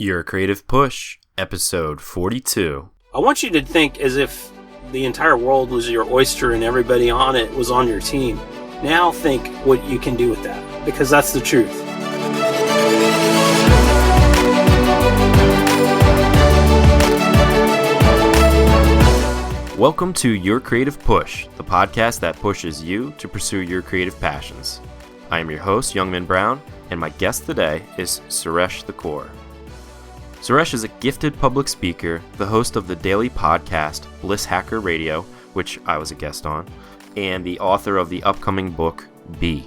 Your Creative Push, episode 42. I want you to think as if the entire world was your oyster and everybody on it was on your team. Now think what you can do with that, because that's the truth. Welcome to Your Creative Push, the podcast that pushes you to pursue your creative passions. I am your host, Youngman Brown, and my guest today is Suresh Thakoor. Suresh is a gifted public speaker, the host of the daily podcast BlissHacker Radio, which I was a guest on, and the author of the upcoming book, Be.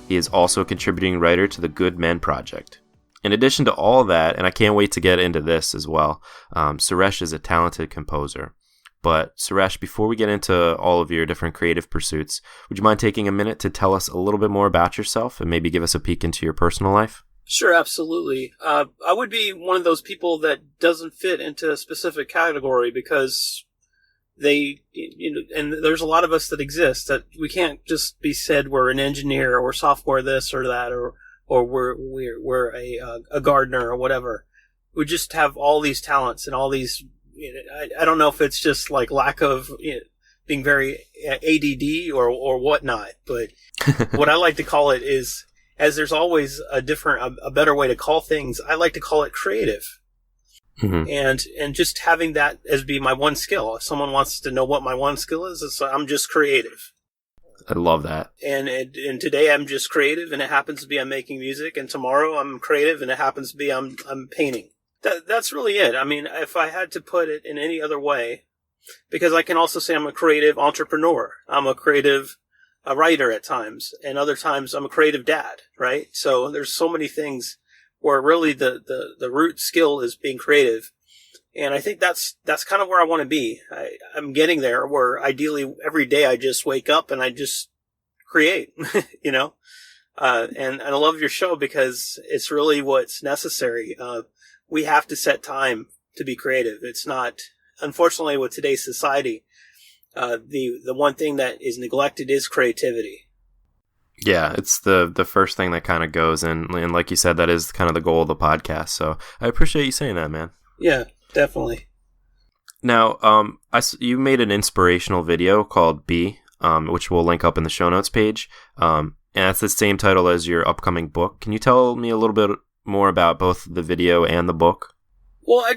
He is also a contributing writer to the Good Men Project. In addition to all that, and I can't wait to get into this as well, Suresh is a talented composer. But Suresh, before we get into all of your different creative pursuits, would you mind taking a minute to tell us a little bit more about yourself and maybe give us a peek into your personal life? Sure, absolutely. I would be one of those people that doesn't fit into a specific category because and there's a lot of us that exist that we can't just be said we're an engineer or software this or that or we're a gardener or whatever. We just have all these talents and all these. I don't know if it's just like lack of being very ADD or whatnot, but what I like to call it is, as there's always a better way to call things, I like to call it creative. Mm-hmm. And just having that as be my one skill. If someone wants to know what my one skill is, I'm just creative. I love that. And today I'm just creative, and it happens to be I'm making music, and tomorrow I'm creative, and it happens to be I'm painting. That's really it. I mean, if I had to put it in any other way, because I can also say I'm a creative entrepreneur. I'm a creative writer at times, and other times I'm a creative dad, right? So there's so many things where really the root skill is being creative. And I think that's kind of where I want to be. I'm getting there where ideally every day I just wake up and I just create, and I love your show because it's really what's necessary. We have to set time to be creative. It's not, unfortunately, with today's society, the one thing that is neglected is creativity. Yeah, it's the first thing that kind of goes in, and like you said, that is kind of the goal of the podcast. So I appreciate you saying that, man. Yeah, definitely. Now, you made an inspirational video called Be, which we'll link up in the show notes page, and it's the same title as your upcoming book. Can you tell me a little bit more about both the video and the book? Well, I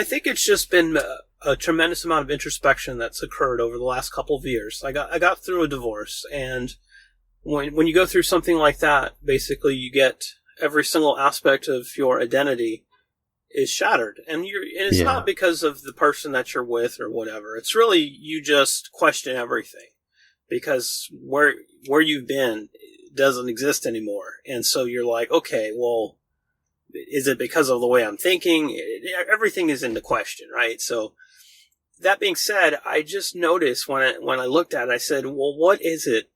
think it's just been a tremendous amount of introspection that's occurred over the last couple of years. I got through a divorce, and when you go through something like that, basically you get every single aspect of your identity is shattered, and it's not because of the person that you're with or whatever. It's really you just question everything because where you've been doesn't exist anymore. And so you're like, okay, well, is it because of the way I'm thinking? Everything is into question, right? So that being said, I just noticed when I looked at it, I said, well, what is it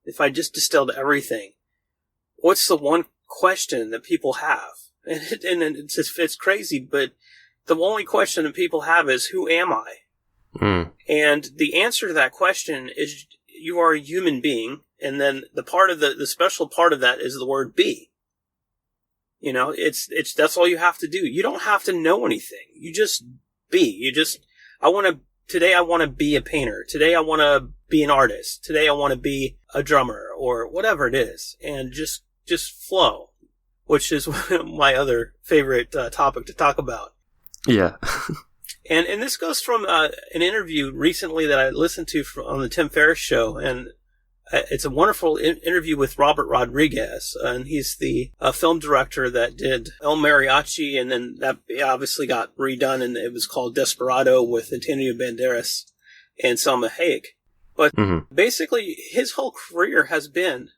if I just distilled everything? What's the one question that people have? And it's crazy, but the only question that people have is, who am I? Mm. And the answer to that question is, you are a human being. And then the part of the special part of that is the word be. That's all you have to do. You don't have to know anything. You just be. Today I want to be a painter. Today I want to be an artist. Today I want to be a drummer or whatever it is. And just flow, which is my other favorite topic to talk about. Yeah. and this goes from an interview recently that I listened to on the Tim Ferriss show, and it's a wonderful interview with Robert Rodriquez, and he's the film director that did El Mariachi, and then that obviously got redone, and it was called Desperado with Antonio Banderas and Salma Hayek. But basically, his whole career has been,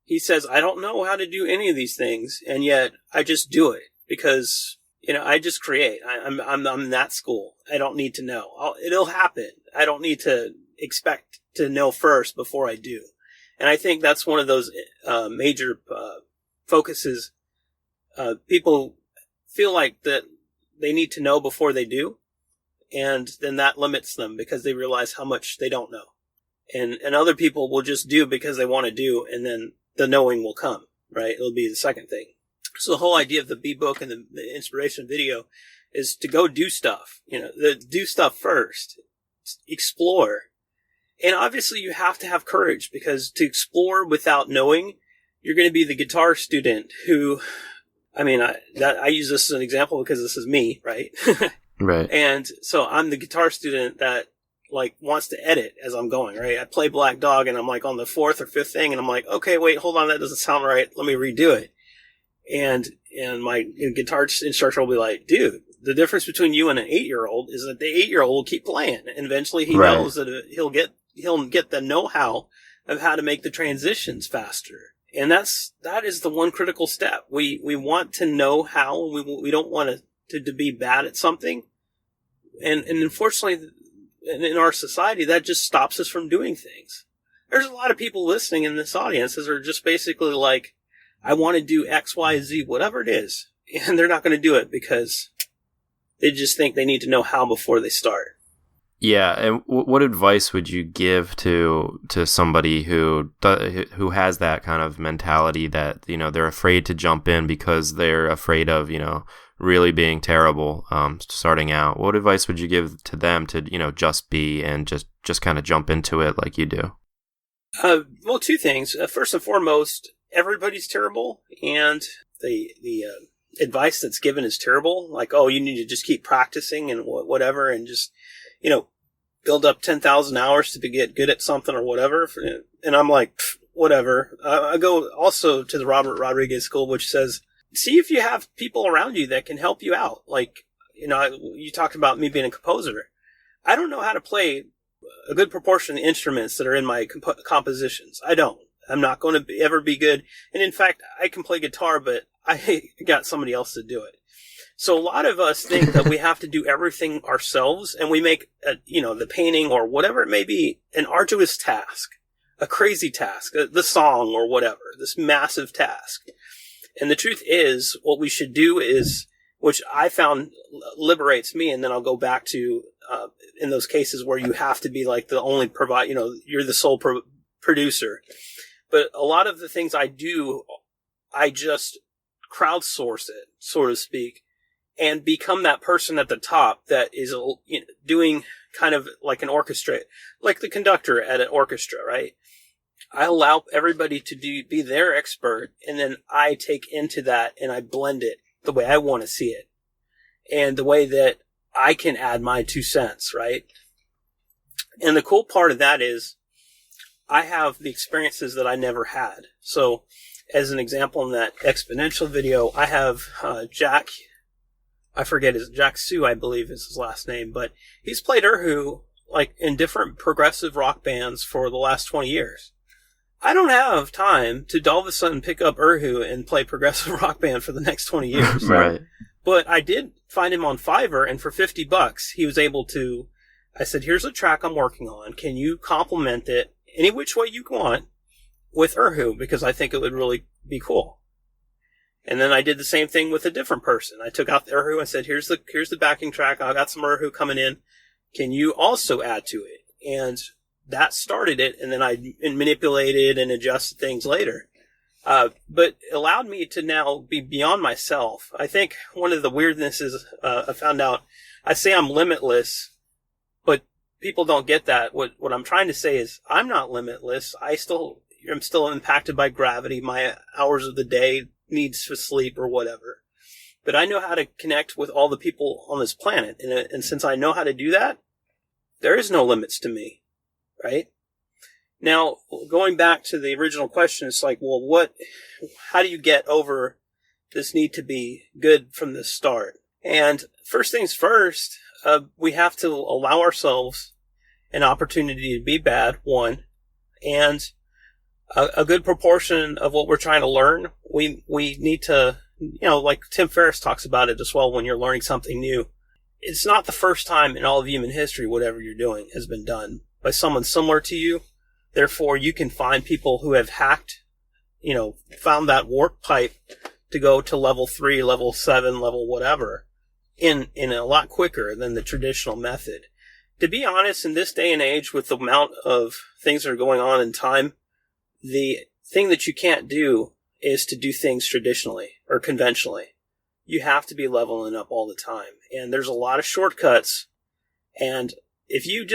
he says, I don't know how to do any of these things, and yet I just do it because, I just create. I'm that school. I don't need to know. It'll happen. I don't need to expect to know first before I do. And I think that's one of those major focuses. People feel like that they need to know before they do, and then that limits them because they realize how much they don't know. And other people will just do because they want to do, and then the knowing will come, right? It'll be the second thing. So the whole idea of the B-book and the inspiration video is to go do stuff, do stuff first, explore. And obviously you have to have courage, because to explore without knowing, you're going to be the guitar student who, I use this as an example because this is me, right? Right. And so I'm the guitar student that wants to edit as I'm going, right? I play Black Dog and I'm on the fourth or fifth thing and I'm like, okay, wait, hold on, that doesn't sound right. Let me redo it. And my guitar instructor will be like, dude, the difference between you and an 8-year-old is that the 8-year-old will keep playing, and eventually he knows that he'll get the know-how of how to make the transitions faster. And that is the one critical step. We want to know how. We don't want to be bad at something. And unfortunately, in our society, that just stops us from doing things. There's a lot of people listening in this audience that are just basically like, I want to do X, Y, Z, whatever it is. And they're not going to do it because they just think they need to know how before they start. Yeah, and what advice would you give to somebody who has that kind of mentality that, they're afraid to jump in because they're afraid of, really being terrible starting out? What advice would you give to them to, just be and just kind of jump into it like you do? Well, two things. First and foremost, everybody's terrible, and the advice that's given is terrible. Like, oh, you need to just keep practicing and whatever, and just, build up 10,000 hours to get good at something or whatever. And I'm like, whatever. I go also to the Robert Rodriquez school, which says, see if you have people around you that can help you out. Like, you talked about me being a composer. I don't know how to play a good proportion of the instruments that are in my compositions. I don't. I'm not going to ever be good. And in fact, I can play guitar, but I got somebody else to do it. So a lot of us think that we have to do everything ourselves, and we make, the painting or whatever it may be, an arduous task, a crazy task, the song or whatever, this massive task. And the truth is, what we should do is, which I found liberates me, and then I'll go back to, in those cases where you have to be like the only you're the sole producer. But a lot of the things I do, I just crowdsource it, so to speak, and become that person at the top that is doing kind of like an orchestra, like the conductor at an orchestra, right? I allow everybody to be their expert, and then I take into that and I blend it the way I want to see it, and the way that I can add my 2 cents, right? And the cool part of that is I have the experiences that I never had. So as an example, in that exponential video, I have Jack Sue, I believe is his last name, but he's played Erhu in different progressive rock bands for the last 20 years. I don't have time to all of a sudden pick up Erhu and play progressive rock band for the next 20 years. Right. But I did find him on Fiverr, and for $50, he was able to, I said, here's a track I'm working on. Can you complement it any which way you want with Erhu? Because I think it would really be cool. And then I did the same thing with a different person. I took out the Erhu and said, here's the backing track. I got some Erhu coming in. Can you also add to it? And that started it. And then I manipulated and adjusted things later. But it allowed me to now be beyond myself. I think one of the weirdnesses I found out, I say I'm limitless, but people don't get that. What I'm trying to say is I'm not limitless. I'm still impacted by gravity. My hours of the day needs for sleep or whatever. But I know how to connect with all the people on this planet. And since I know how to do that, there is no limits to me, right? Now, going back to the original question, it's like, well, how do you get over this need to be good from the start? And first things first, we have to allow ourselves an opportunity to be bad, one, and a good proportion of what we're trying to learn, we need to, like Tim Ferriss talks about it as well when you're learning something new. It's not the first time in all of human history whatever you're doing has been done by someone similar to you. Therefore, you can find people who have hacked, found that warp pipe to go to level 3, level 7, level whatever in a lot quicker than the traditional method. To be honest, in this day and age, with the amount of things that are going on in time, the thing that you can't do is to do things traditionally or conventionally. You have to be leveling up all the time. And there's a lot of shortcuts. And if you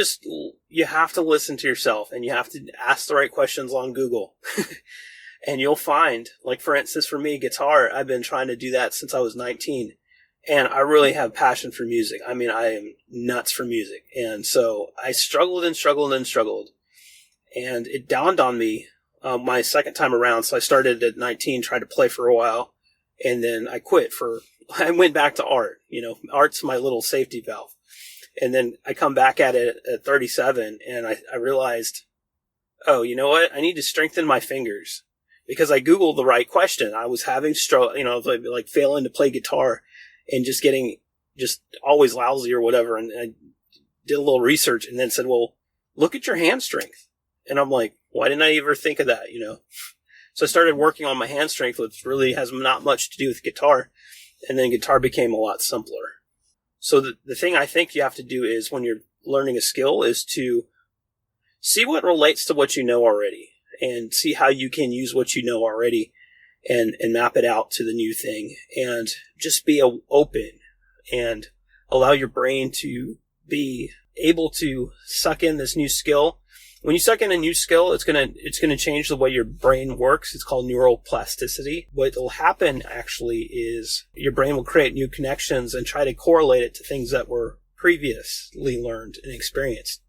have to listen to yourself and you have to ask the right questions on Google. And you'll find, like for instance, for me, guitar, I've been trying to do that since I was 19. And I really have passion for music. I mean, I am nuts for music. And so I struggled and struggled and struggled. And it dawned on me my second time around. So I started at 19, tried to play for a while. And then I I went back to art. Art's my little safety valve. And then I come back at it at 37 and I realized, oh, you know what? I need to strengthen my fingers because I Googled the right question. I was having like failing to play guitar and just getting always lousy or whatever. And I did a little research and then said, well, look at your hand strength. And I'm like, why didn't I ever think of that? So I started working on my hand strength, which really has not much to do with guitar. And then guitar became a lot simpler. So the thing I think you have to do is when you're learning a skill is to see what relates to what you know already and see how you can use what you know already and map it out to the new thing and just be open and allow your brain to be able to suck in this new skill. When you suck in a new skill, it's gonna change the way your brain works. It's called neural plasticity. What will happen actually is your brain will create new connections and try to correlate it to things that were previously learned and experienced.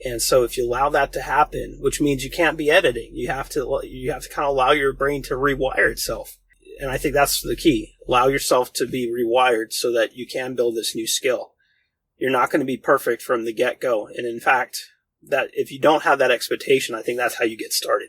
And so if you allow that to happen, which means you can't be editing, you have to kind of allow your brain to rewire itself. And I think that's the key. Allow yourself to be rewired so that you can build this new skill. You're not going to be perfect from the get-go. And in fact, that if you don't have that expectation, I think that's how you get started.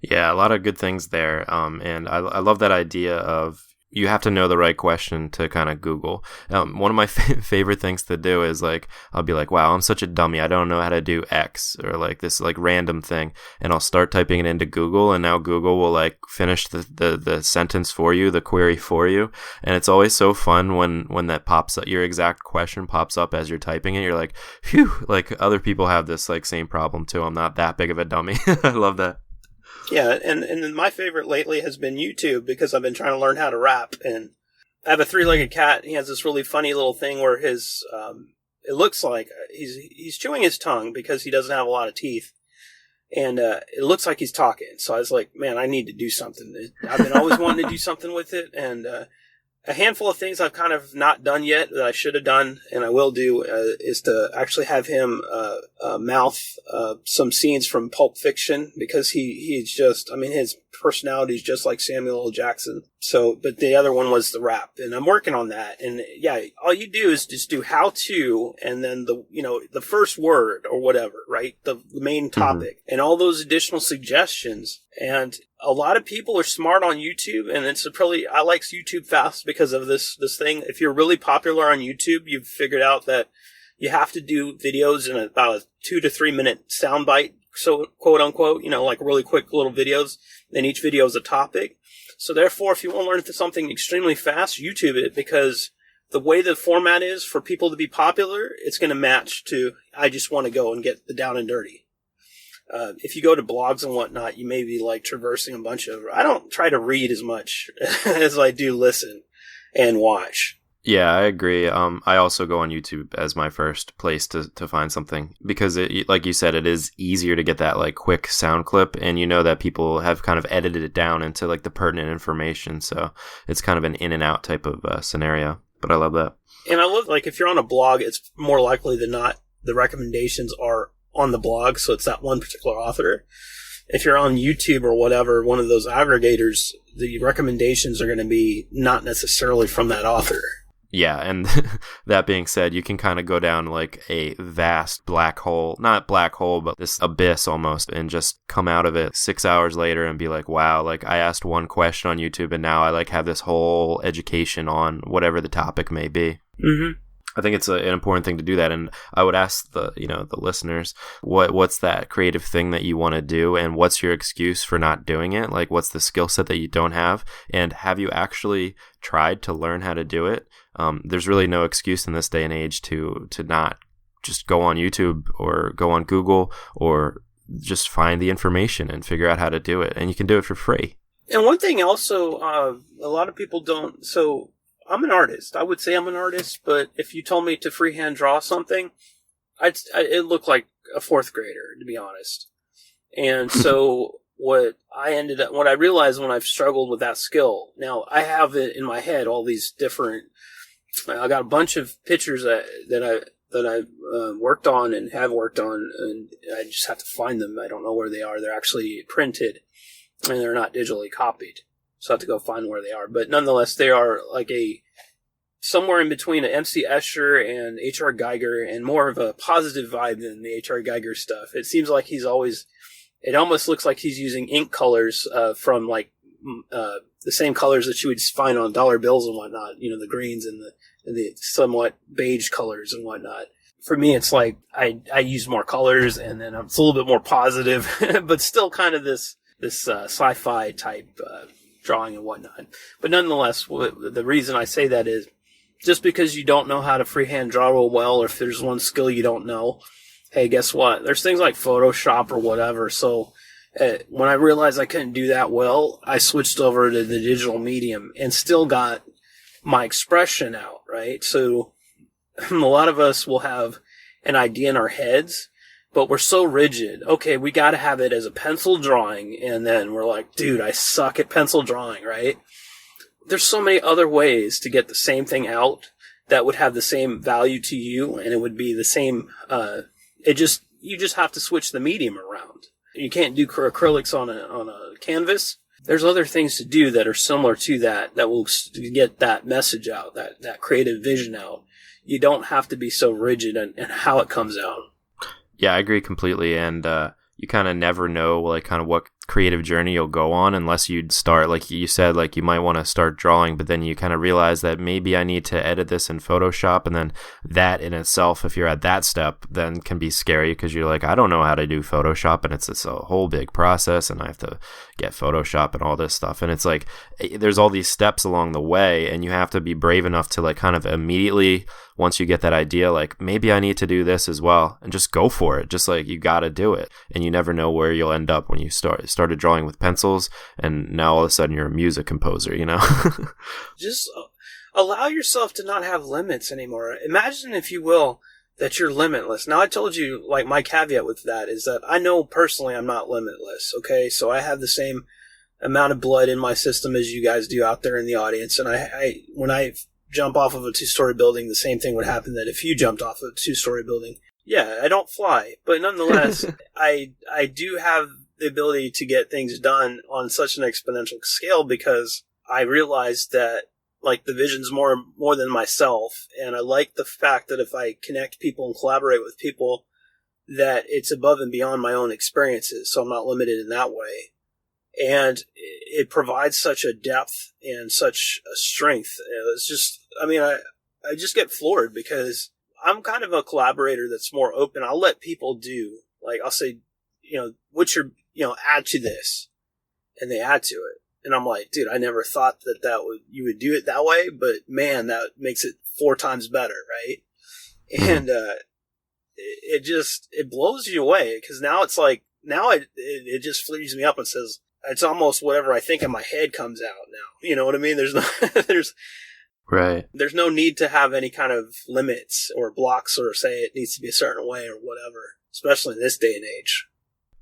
Yeah, a lot of good things there. And I love that idea of you have to know the right question to kind of Google. One of my favorite things to do is like, I'll be like, wow, I'm such a dummy. I don't know how to do X or like this like random thing. And I'll start typing it into Google and now Google will like finish the sentence for you, the query for you. And it's always so fun when that pops up, your exact question pops up as you're typing it. You're like, phew, like other people have this like same problem too. I'm not that big of a dummy. I love that. Yeah, and my favorite lately has been YouTube because I've been trying to learn how to rap. And I have a three-legged cat. He has this really funny little thing where his it looks like he's chewing his tongue because he doesn't have a lot of teeth, and it looks like he's talking. So I was like, man, I need to do something. I've been always wanting to do something with it, and a handful of things I've kind of not done yet that I should have done and I will do is to actually have him mouth some scenes from Pulp Fiction because he's just, I mean, his personality is just like Samuel L. Jackson. So, but the other one was the rap and I'm working on that. And yeah, all you do is just do how to and then the first word or whatever, right? The main topic and all those additional suggestions. And a lot of people are smart on YouTube, and I like YouTube fast because of this thing. If you're really popular on YouTube, you've figured out that you have to do videos in about a 2 to 3 minute soundbite, so quote unquote, like really quick little videos. Then each video is a topic. So therefore, if you want to learn something extremely fast, YouTube it because the way the format is for people to be popular, it's going to match to I just want to go and get the down and dirty. If you go to blogs and whatnot, you may be like traversing a bunch of. I don't try to read as much as I do listen and watch. Yeah, I agree. I also go on YouTube as my first place to find something because, like you said, it is easier to get that like quick sound clip, and that people have kind of edited it down into like the pertinent information. So it's kind of an in and out type of scenario. But I love that. And I love like if you're on a blog, it's more likely than not the recommendations are on the blog, so it's that one particular author. If you're on YouTube or whatever, one of those aggregators, the recommendations are going to be not necessarily from that author. Yeah, and that being said, you can kind of go down like a vast black hole, not black hole, but this abyss almost, and just come out of it 6 hours later and be like, wow, like I asked one question on YouTube and now I like have this whole education on whatever the topic may be. Mm-hmm. I think it's an important thing to do that, and I would ask the listeners, what's that creative thing that you want to do, and what's your excuse for not doing it? Like, what's the skill set that you don't have, and have you actually tried to learn how to do it? There's really no excuse in this day and age to not just go on YouTube or go on Google or just find the information and figure out how to do it, and you can do it for free. And one thing also, a lot of people don't. So I'm an artist. I would say I'm an artist, but if you told me to freehand draw something, it looked like a fourth grader, to be honest. And so what I realized when I've struggled with that skill, now I have it in my head, all these different, I got a bunch of pictures that I've worked on and have worked on, and I just have to find them. I don't know where they are. They're actually printed and they're not digitally copied. So I have to go find where they are. But nonetheless, they are like somewhere in between an MC Escher and H.R. Geiger, and more of a positive vibe than the H.R. Geiger stuff. It seems like it almost looks like he's using ink colors from like the same colors that you would find on dollar bills and whatnot, the greens and the somewhat beige colors and whatnot. For me, it's like I use more colors, and then it's a little bit more positive, but still kind of this sci-fi type drawing and whatnot. But nonetheless, the reason I say that is just because you don't know how to freehand draw real well, or if there's one skill you don't know, hey, guess what? There's things like Photoshop or whatever. So when I realized I couldn't do that well, I switched over to the digital medium and still got my expression out, right? So a lot of us will have an idea in our heads, but we're so rigid. Okay, we got to have it as a pencil drawing, and then we're like, dude, I suck at pencil drawing, right? There's so many other ways to get the same thing out that would have the same value to you, and it would be the same. You just have to switch the medium around. You can't do acrylics on a canvas. There's other things to do that are similar to that will get that message out, that creative vision out. You don't have to be so rigid in how it comes out. Yeah, I agree completely, and you kind of never know like kind of what creative journey you'll go on unless you'd start, like you said, like you might want to start drawing, but then you kind of realize that maybe I need to edit this in Photoshop, and then that in itself, if you're at that step, then can be scary because you're like, I don't know how to do Photoshop, and it's a whole big process, and I have to get Photoshop and all this stuff, and it's like there's all these steps along the way, and you have to be brave enough to like kind of immediately, once you get that idea, like maybe I need to do this as well, and just go for it. Just like you got to do it, and you never know where you'll end up when you started drawing with pencils, and now all of a sudden you're a music composer, Just allow yourself to not have limits anymore. Imagine, if you will, that you're limitless. Now, I told you, like, my caveat with that is that I know personally I'm not limitless, okay? So I have the same amount of blood in my system as you guys do out there in the audience, and when I jump off of a 2-story building, the same thing would happen that if you jumped off of a 2-story building. Yeah, I don't fly, but nonetheless, I do have the ability to get things done on such an exponential scale because I realized that, like, the vision's more than myself, and I like the fact that if I connect people and collaborate with people, that it's above and beyond my own experiences, so I'm not limited in that way. And it provides such a depth and such a strength. It's just, I just get floored because I'm kind of a collaborator that's more open. I'll let people do, like, I'll say, what's your, add to this, and they add to it. And I'm like, dude, I never thought you would do it that way, but man, that makes it 4 times better, right? And it blows you away because now it's like, it just frees me up and says, it's almost whatever I think in my head comes out now. You know what I mean? Right. There's no need to have any kind of limits or blocks or say it needs to be a certain way or whatever, especially in this day and age.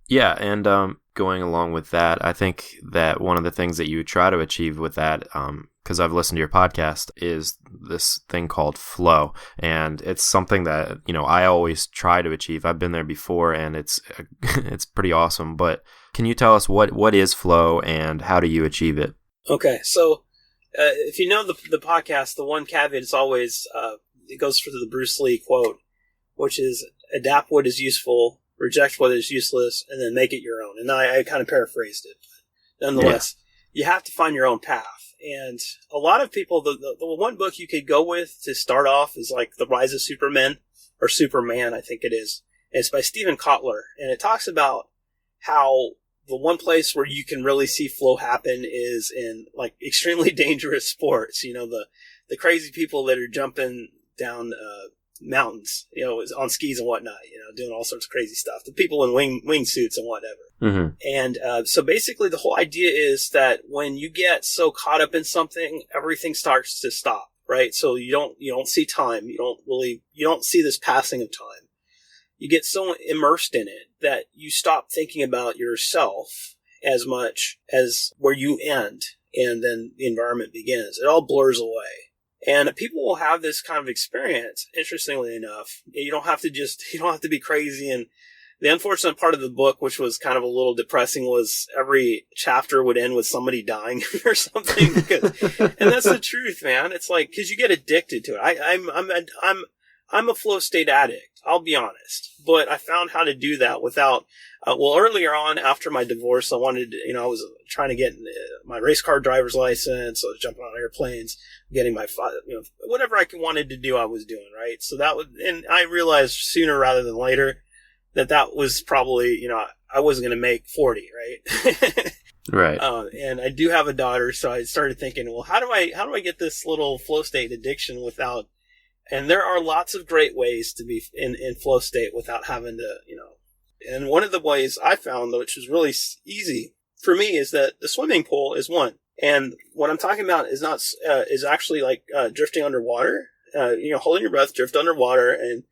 Yeah, and going along with that, I think that one of the things that you try to achieve with that, because I've listened to your podcast, is this thing called flow. And it's something that, I always try to achieve. I've been there before, and it's pretty awesome. But can you tell us what is flow and how do you achieve it? Okay, so if you know the podcast, the one caveat is always, it goes for the Bruce Lee quote, which is adapt what is useful, reject what is useless, and then make it your own. And I kind of paraphrased it. But nonetheless, You have to find your own path. And a lot of people, the one book you could go with to start off is like The Rise of Superman, or Superman, I think it is. And it's by Stephen Kotler. And it talks about how the one place where you can really see flow happen is in like extremely dangerous sports. The crazy people that are jumping down mountains, on skis and whatnot, doing all sorts of crazy stuff. The people in wingsuits and whatever. Mm-hmm. And so basically the whole idea is that when you get so caught up in something, everything starts to stop, right? So you don't see time. You don't see this passing of time. You get so immersed in it that you stop thinking about yourself as much as where you end, and then the environment begins. It all blurs away. And people will have this kind of experience, interestingly enough. You don't have to be crazy. And the unfortunate part of the book, which was kind of a little depressing, was every chapter would end with somebody dying or something. And that's the truth, man. It's like, cause you get addicted to it. I'm a flow state addict. I'll be honest, but I found how to do that without, earlier on after my divorce, I wanted to, I was trying to get my race car driver's license. I was jumping on airplanes, getting my, whatever I wanted to do, I was doing, right? So and I realized sooner rather than later that was probably, I wasn't going to make 40, right? Right. And I do have a daughter. So I started thinking, well, how do I get this little flow state addiction without, and there are lots of great ways to be in flow state without having to, and one of the ways I found, which is really easy for me, is that the swimming pool is one. And what I'm talking about is not, is actually like, drifting underwater, holding your breath, drift underwater and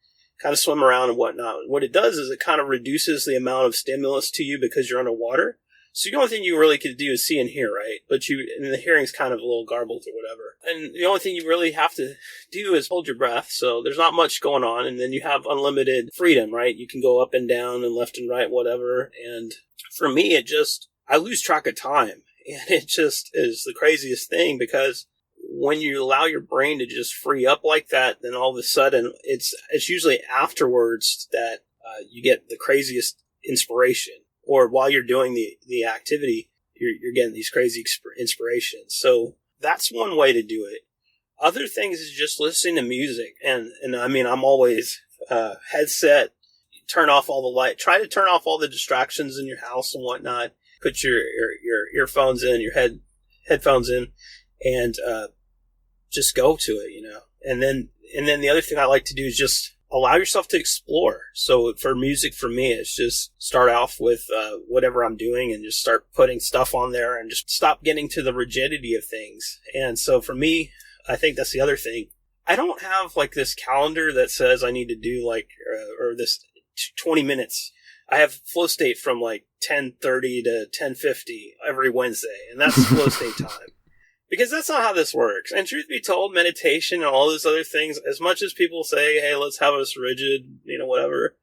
kind of swim around and whatnot. What it does is it kind of reduces the amount of stimulus to you because you're underwater. So the only thing you really could do is see and hear, right? And the hearing's kind of a little garbled or whatever. And the only thing you really have to do is hold your breath. So there's not much going on. And then you have unlimited freedom, right? You can go up and down and left and right, whatever. And for me, I lose track of time. And it just is the craziest thing, because when you allow your brain to just free up like that, then all of a sudden it's usually afterwards that you get the craziest inspiration. Or while you're doing the activity, you're getting these crazy inspirations. So that's one way to do it. Other things is just listening to music. And I mean, I'm always, headset, turn off all the light, try to turn off all the distractions in your house and whatnot. Put your earphones in, your headphones in, and, just go to it, And then the other thing I like to do is just allow yourself to explore. So for music, for me, it's just start off with whatever I'm doing and just start putting stuff on there and just stop getting to the rigidity of things. And so for me, I think that's the other thing. I don't have like this calendar that says I need to do or this 20 minutes. I have flow state from like 10:30 to 10:50 every Wednesday, and that's flow state time. Because that's not how this works. And truth be told, meditation and all those other things, as much as people say, hey, let's have us rigid, whatever,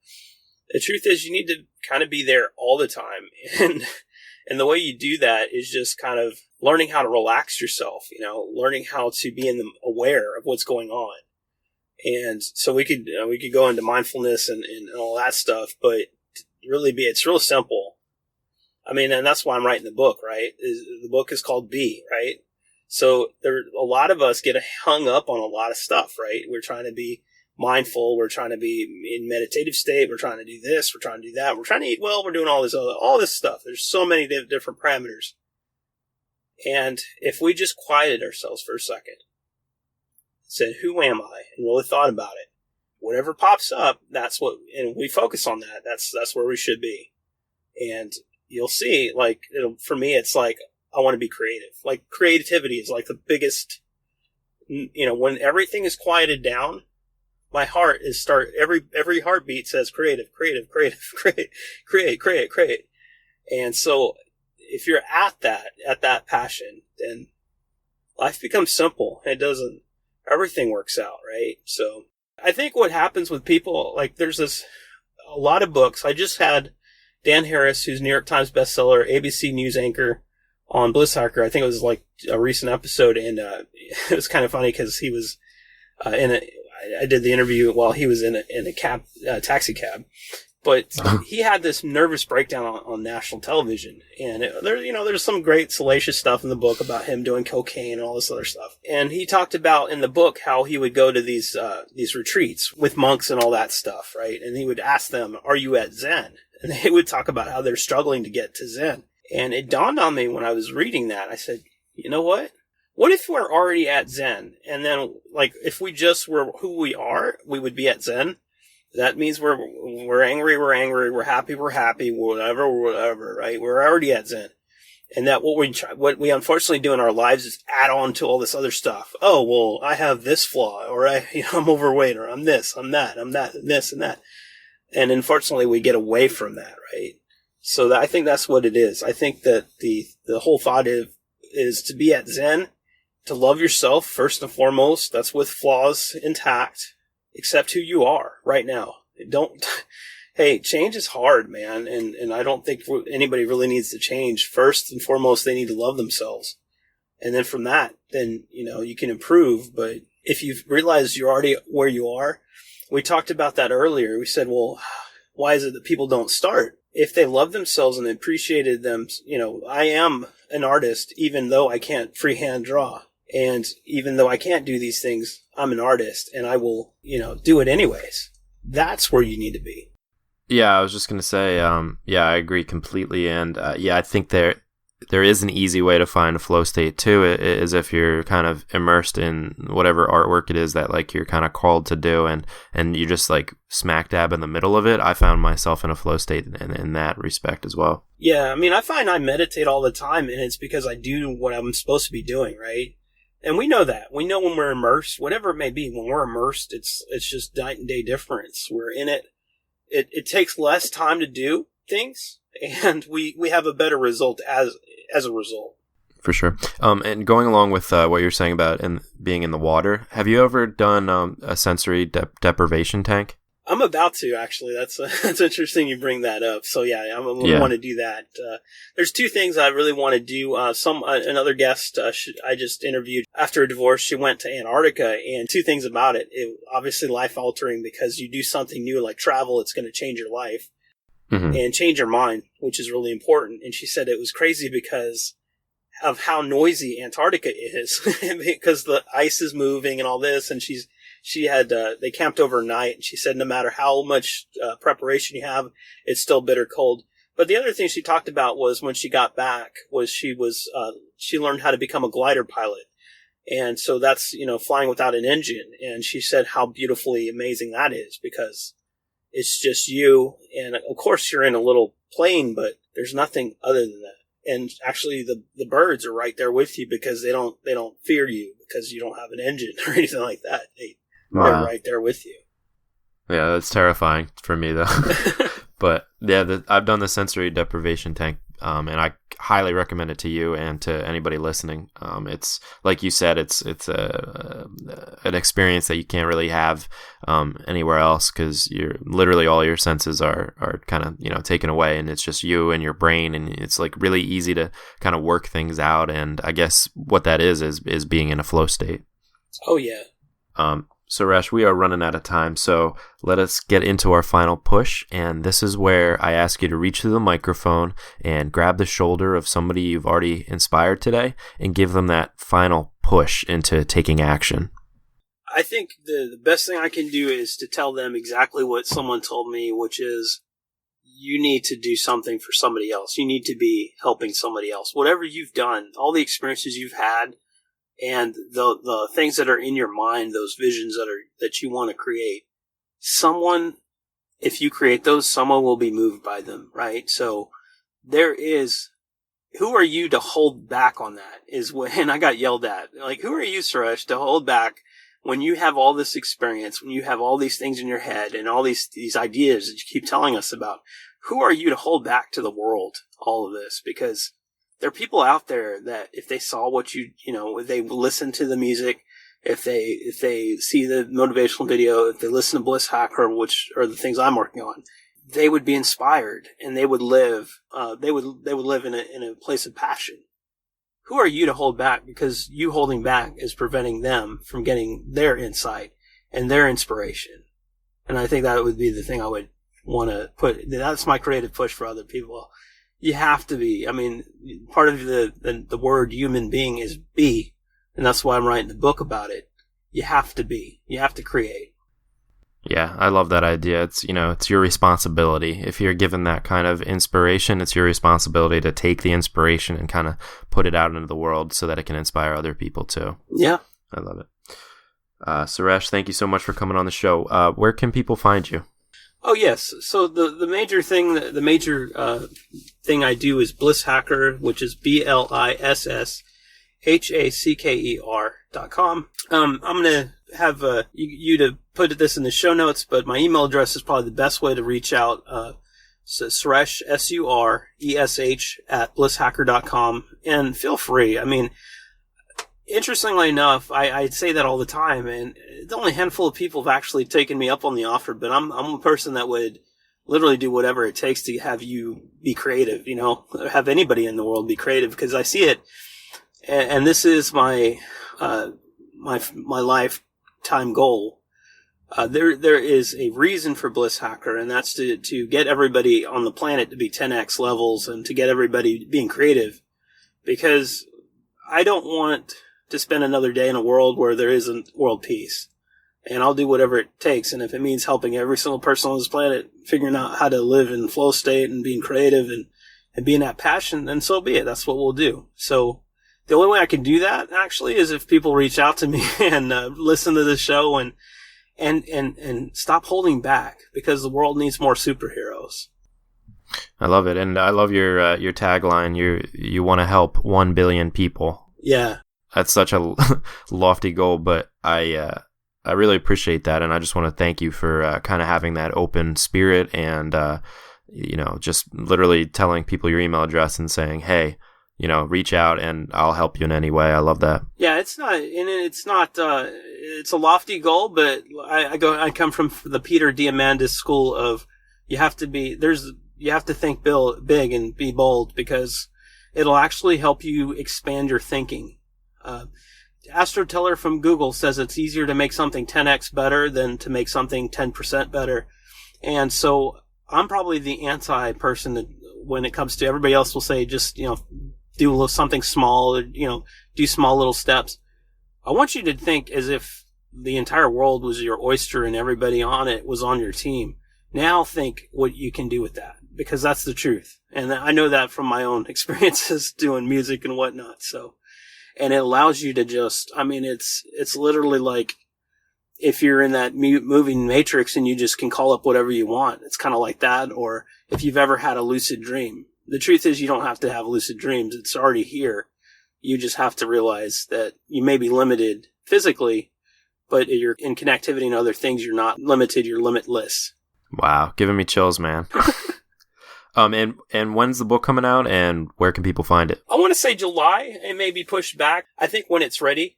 the truth is you need to kind of be there all the time. And the way you do that is just kind of learning how to relax yourself, learning how to be aware of what's going on. And so we could go into mindfulness and all that stuff, but really it's real simple. I mean, and that's why I'm writing the book, right? The book is called Be, right? So a lot of us get hung up on a lot of stuff, right? We're trying to be mindful. We're trying to be in meditative state. We're trying to do this. We're trying to do that. We're trying to eat well. We're doing all this stuff. There's so many different parameters. And if we just quieted ourselves for a second, said, who am I? And really thought about it. Whatever pops up, and we focus on that. That's where we should be. And you'll see, for me, it's like, I want to be creative. Like, creativity is like the biggest, when everything is quieted down, my heart is every heartbeat says creative, create. And so if you're at that passion, then life becomes simple. Everything works out, right? So I think what happens with people, there's a lot of books. I just had Dan Harris, who's New York Times bestseller, ABC News anchor, on BlissHacker. I think it was like a recent episode, and it was kind of funny because he was I did the interview while he was in a taxi cab, but he had this nervous breakdown on national television, and there's some great salacious stuff in the book about him doing cocaine and all this other stuff. And he talked about in the book how he would go to these retreats with monks and all that stuff, right? And he would ask them, "Are you at Zen?" And they would talk about how they're struggling to get to Zen. And it dawned on me when I was reading that. I said, you know what? what if we're already at Zen? And then, like, if we just were who we are, we would be at Zen. That means we're angry, we're happy, whatever, right? We're already at Zen. And that what we unfortunately do in our lives is add on to all this other stuff. Oh, well, I have this flaw, or I'm overweight, or I'm this, I'm that, this and that. And unfortunately, we get away from that, right? So I think that's what it is. I think that the whole thought is to be at Zen, to love yourself first and foremost. That's with flaws intact. Accept who you are right now. Hey, change is hard, man. And I don't think anybody really needs to change. First and foremost, they need to love themselves. And then from that, then, you can improve. But if you've realized you're already where you are, we talked about that earlier. We said, well, why is it that people don't start? If they love themselves and appreciated them, I am an artist, even though I can't freehand draw. And even though I can't do these things, I'm an artist and I will, do it anyways. That's where you need to be. Yeah, I was just going to say, I agree completely. And I think there is an easy way to find a flow state too, is if you're kind of immersed in whatever artwork it is that like you're kind of called to do, and you just like smack dab in the middle of it. I found myself in a flow state in that respect as well. Yeah, I mean, I find I meditate all the time, and it's because I do what I'm supposed to be doing, right? And we know that. We know when we're immersed, whatever it may be, when we're immersed, it's just night and day difference. We're in it. It takes less time to do things, and we have a better result as a result. For sure. And going along with what you're saying about being in the water, have you ever done a sensory deprivation tank? I'm about to, actually. That's interesting you bring that up. So yeah, I'm going to want to do that. There's two things I really want to do. Another guest I just interviewed after a divorce, she went to Antarctica, and two things about it. Obviously life altering, because you do something new like travel, it's going to change your life. Mm-hmm. And change your mind, which is really important. And she said it was crazy because of how noisy Antarctica is, because the ice is moving and all this. And they camped overnight, and she said no matter how much preparation you have, it's still bitter cold. But the other thing she talked about was when she got back was she learned how to become a glider pilot. And so that's, flying without an engine. And she said how beautifully amazing that is, because it's just you, and of course you're in a little plane, but there's nothing other than that. And actually the birds are right there with you, because they don't fear you because you don't have an engine or anything like that. They're right there with you. Yeah, that's terrifying for me though. But yeah, I've done the sensory deprivation tank, and I highly recommend it to you and to anybody listening. It's like you said, it's an experience that you can't really have anywhere else, because you're literally all your senses are kind of taken away, and it's just you and your brain, and it's like really easy to kind of work things out. And I guess what that is being in a flow state. Oh yeah. Suresh, we are running out of time, so let us get into our final push, and this is where I ask you to reach through the microphone and grab the shoulder of somebody you've already inspired today and give them that final push into taking action. I think the best thing I can do is to tell them exactly what someone told me, which is you need to do something for somebody else. You need to be helping somebody else. Whatever you've done, all the experiences you've had, and the things that are in your mind, those visions that you want to create, someone, if you create those, someone will be moved by them, right? So who are you to hold back on that is when I got yelled at. Like, who are you, Suresh, to hold back when you have all this experience, when you have all these things in your head and all these ideas that you keep telling us about? Who are you to hold back to the world all of this? Because there are people out there that if they saw what if they listen to the music, if they see the motivational video, if they listen to BlissHacker, which are the things I'm working on, they would be inspired, and they would live. They would live in a place of passion. Who are you to hold back? Because you holding back is preventing them from getting their insight and their inspiration. And I think that would be the thing I would want to put. That's my creative push for other people. You have to be. I mean, part of the word human being is be, and that's why I'm writing the book about it. You have to be. You have to create. Yeah, I love that idea. It's, it's your responsibility. If you're given that kind of inspiration, it's your responsibility to take the inspiration and kind of put it out into the world so that it can inspire other people too. Yeah. I love it. Suresh, thank you so much for coming on the show. Where can people find you? Oh, yes. So the major thing thing I do is BlissHacker, which is BlissHacker.com. I'm going to have you to put this in the show notes, but my email address is probably the best way to reach out. So Suresh, SURESH at BlissHacker.com. And feel free. I mean, interestingly enough, I say that all the time, and the only handful of people have actually taken me up on the offer, but I'm a person that would literally do whatever it takes to have you be creative, have anybody in the world be creative, because I see it, and this is my lifetime goal. There is a reason for BlissHacker, and that's to get everybody on the planet to be 10x levels and to get everybody being creative, because I don't want to spend another day in a world where there isn't world peace. And I'll do whatever it takes. And if it means helping every single person on this planet figuring out how to live in flow state and being creative and being that passion, then so be it. That's what we'll do. So the only way I can do that actually is if people reach out to me and listen to the show and stop holding back, because the world needs more superheroes. I love it. And I love your tagline. You want to help 1 billion people. Yeah. That's such a lofty goal, but I really appreciate that, and I just want to thank you for kind of having that open spirit and just literally telling people your email address and saying, hey, reach out and I'll help you in any way. I love that. Yeah, it's a lofty goal, but I come from the Peter Diamandis school of you have to think big and be bold, because it'll actually help you expand your thinking. Astro Teller from Google says it's easier to make something 10x better than to make something 10% better. And so I'm probably the anti-person when it comes to, everybody else will say just, do something small, do small little steps. I want you to think as if the entire world was your oyster and everybody on it was on your team. Now think what you can do with that, because that's the truth. And I know that from my own experiences doing music and whatnot. So, and it allows you to just, it's literally like if you're in that moving matrix and you just can call up whatever you want. It's kind of like that. Or if you've ever had a lucid dream, the truth is you don't have to have lucid dreams. It's already here. You just have to realize that you may be limited physically, but you're in connectivity and other things. You're not limited. You're limitless. Wow. Giving me chills, man. And when's the book coming out, and where can people find it? I want to say July. It may be pushed back. I think when it's ready,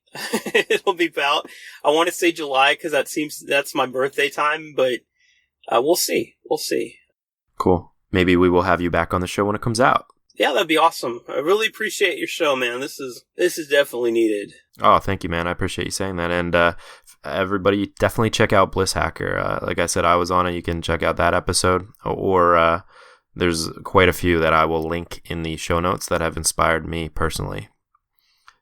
it'll be out. I want to say July because that's my birthday time, but we'll see. We'll see. Cool. Maybe we will have you back on the show when it comes out. Yeah, that'd be awesome. I really appreciate your show, man. This is definitely needed. Oh, thank you, man. I appreciate you saying that. And everybody, definitely check out BlissHacker. Like I said, I was on it. You can check out that episode, or there's quite a few that I will link in the show notes that have inspired me personally.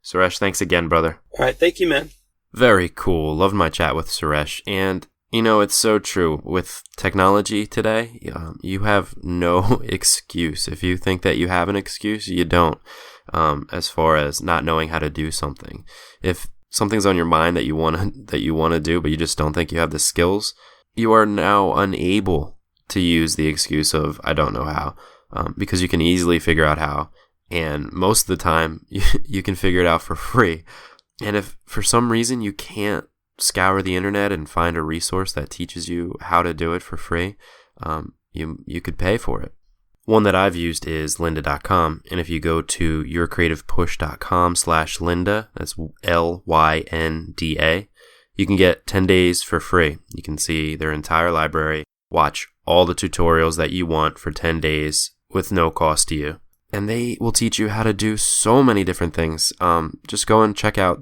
Suresh, thanks again, brother. All right, thank you, man. Very cool. Loved my chat with Suresh. And, it's so true. With technology today, you have no excuse. If you think that you have an excuse, you don't, as far as not knowing how to do something. If something's on your mind that you want to do, but you just don't think you have the skills, you are now unable to use the excuse of, I don't know how, because you can easily figure out how. And most of the time, you can figure it out for free. And if for some reason you can't scour the internet and find a resource that teaches you how to do it for free, you could pay for it. One that I've used is lynda.com. And if you go to yourcreativepush.com/Lynda, that's LYNDA, you can get 10 days for free. You can see their entire library, watch all the tutorials that you want for 10 days with no cost to you. And they will teach you how to do so many different things. Just go and check out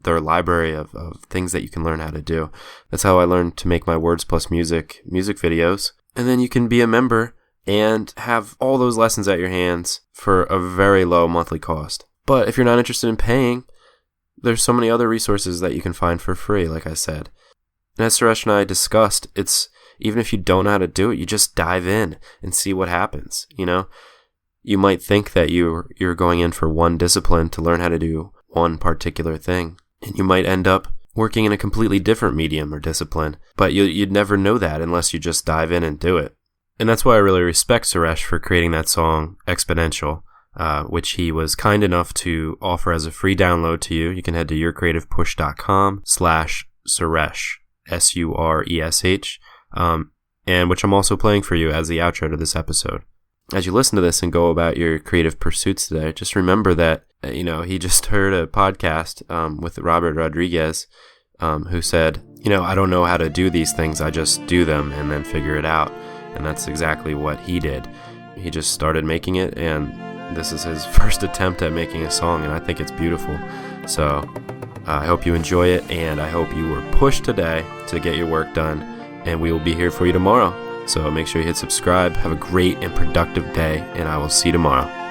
their library of things that you can learn how to do. That's how I learned to make my Words Plus music videos. And then you can be a member and have all those lessons at your hands for a very low monthly cost. But if you're not interested in paying, there's so many other resources that you can find for free, like I said. And as Suresh and I discussed, it's even if you don't know how to do it, you just dive in and see what happens. You might think that you're going in for one discipline to learn how to do one particular thing, and you might end up working in a completely different medium or discipline, but you'd never know that unless you just dive in and do it. And that's why I really respect Suresh for creating that song, Exponential, which he was kind enough to offer as a free download to you. You can head to yourcreativepush.com/Suresh, Suresh, and which I'm also playing for you as the outro to this episode. As you listen to this and go about your creative pursuits today, just remember that, he just heard a podcast with Robert Rodriquez, who said, I don't know how to do these things, I just do them and then figure it out. And that's exactly what he did. He just started making it, and this is his first attempt at making a song, and I think it's beautiful. So I hope you enjoy it, and I hope you were pushed today to get your work done, and we will be here for you tomorrow. So make sure you hit subscribe. Have a great and productive day, and I will see you tomorrow.